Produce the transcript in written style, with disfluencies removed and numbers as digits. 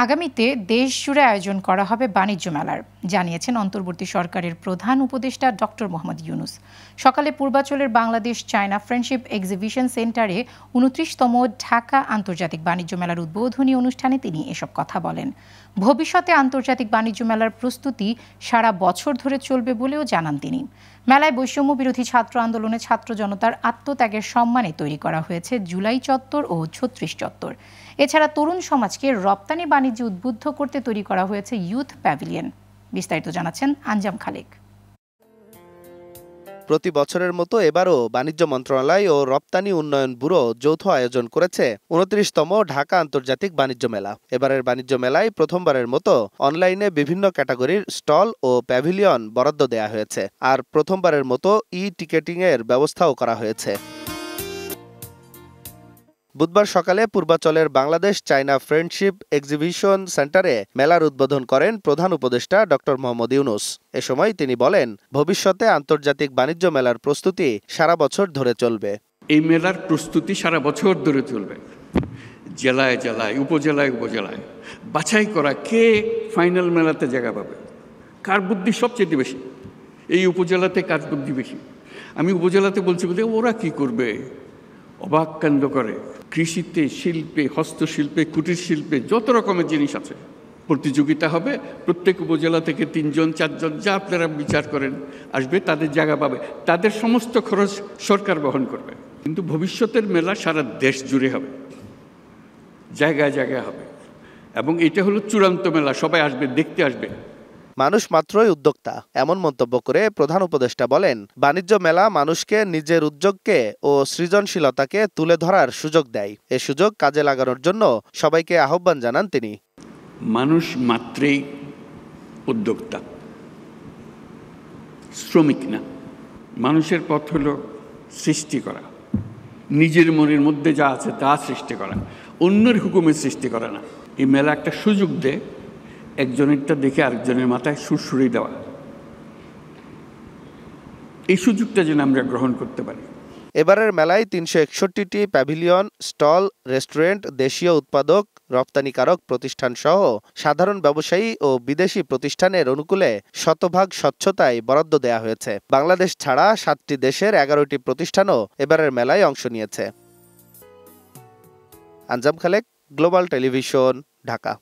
আগামীতে দেশজুড়ে আয়োজন করা হবে বাণিজ্য মেলার, জানিয়েছেন অন্তর্বর্তী সরকারের প্রধান উপদেষ্টা ডক্টর মোহাম্মদ ইউনূস। সকালে পূর্বাঞ্চলের বাংলাদেশ চায়না ফ্রেন্ডশিপ এক্সিবিশন সেন্টারে ২৯তম ঢাকা আন্তর্জাতিক বাণিজ্য মেলার উদ্বোধনী অনুষ্ঠানে তিনি এসব কথা বলেন। ভবিষ্যতে আন্তর্জাতিক বাণিজ্য মেলার প্রস্তুতি সারা বছর ধরে চলবে বলেও জানান তিনি। মেলায় বৈষম্য বিরোধী ছাত্র আন্দোলনে ছাত্র জনতার আত্মত্যাগের সম্মানে তৈরি করা হয়েছে জুলাই চত্বর ও ৩৬ চত্বর। এছাড়া তরুণ সমাজকে রপ্তানি বাণিজ্যে উদ্বুদ্ধ করতে তৈরি করা হয়েছে ইউথ প্যাভিলিয়ন। বিস্তারিত জানাচ্ছেন আঞ্জাম খালেক। প্রতি বছরের মতো এবারও বাণিজ্য মন্ত্রণালয় ও রপ্তানি উন্নয়ন ব্যুরো যৌথ আয়োজন করেছে ২৯তম ঢাকা আন্তর্জাতিক বাণিজ্য মেলা। এবারের বাণিজ্য মেলায় প্রথমবারের মতো অনলাইনে বিভিন্ন ক্যাটাগরির স্টল ও প্যাভিলিয়ন বরাদ্দ দেয়া হয়েছে, আর প্রথমবারের মতো টিকেটিং এর ব্যবস্থাও করা হয়েছে। বুধবার সকালে পূর্বাঞ্চলের বাংলাদেশ চায়না ফ্রেন্ডশিপ এক্সিবিশন সেন্টারে মেলার উদ্বোধন করেন প্রধান উপদেষ্টা ডক্টর মোহাম্মদ ইউনূস। এ সময় তিনি বলেন, ভবিষ্যতে আন্তর্জাতিক বাণিজ্য মেলার প্রস্তুতি সারা বছর ধরে চলবে। এই মেলার প্রস্তুতি সারা বছর ধরে চলবে। জেলায় জেলায়, উপজেলায় উপজেলায় বাছাই করা কে ফাইনাল মেলাতে জায়গা পাবে, কার বুদ্ধি সবচেয়ে বেশি, এই উপজেলাতে কার বুদ্ধি বেশি। আমি উপজেলাতে বলছি বলে ওরা কি করবে, অবাক কাণ্ড করে। কৃষিতে, শিল্পে, হস্তশিল্পে, কুটির শিল্পে যত রকমের জিনিস আছে প্রতিযোগিতা হবে। প্রত্যেক উপজেলা থেকে ৩ জন ৪ জন যা আপনারা বিচার করেন আসবে, তাদের জায়গা পাবে, তাদের সমস্ত খরচ সরকার বহন করবে। কিন্তু ভবিষ্যতের মেলা সারা দেশ জুড়ে হবে, জায়গায় জায়গায় হবে, এবং এটা হলো চূড়ান্ত মেলা, সবাই আসবে, দেখতে আসবে। মানুষ মাত্রই উদ্যোক্তা, এমন মন্তব্য করে প্রধান উপদেষ্টা বলেন, বাণিজ্য মেলা মানুষকে নিজের উদ্যোগকে ও সৃজনশীলতাকে তুলে ধরার সুযোগ দেয়। এ সুযোগ কাজে লাগানোর জন্য সবাইকে আহ্বান জানান তিনি। মানুষ মাত্রই উদ্যোক্তা, শ্রমিক না। মানুষের পথ হলো সৃষ্টি করা, নিজের মনের মধ্যে যা আছে তা সৃষ্টি করা, অন্যের হুকুমের সৃষ্টি করা না। এই মেলা একটা সুযোগ দেয় একজনেরটা দেখে আরেকজনের মাথায় সুরসুরি দেওয়া। এই সুযোগটা যেন আমরা গ্রহণ করতে পারি। এবারের মেলায় ৩৬১টি প্যাভিলিয়ন, স্টল, রেস্টুরেন্ট, দেশীয় উৎপাদক, রপ্তানিকারক প্রতিষ্ঠান সহ সাধারণ ব্যবসায়ী ও বিদেশি প্রতিষ্ঠানের অনুকূলে শতভাগ স্বচ্ছতায় বরাদ্দ দেয়া হয়েছে। বাংলাদেশ ছাড়া ৭টি দেশের ১১টি প্রতিষ্ঠানও এবারের মেলায় অংশ নিয়েছে। আঞ্জাম খালেক, গ্লোবাল টেলিভিশন, ঢাকা।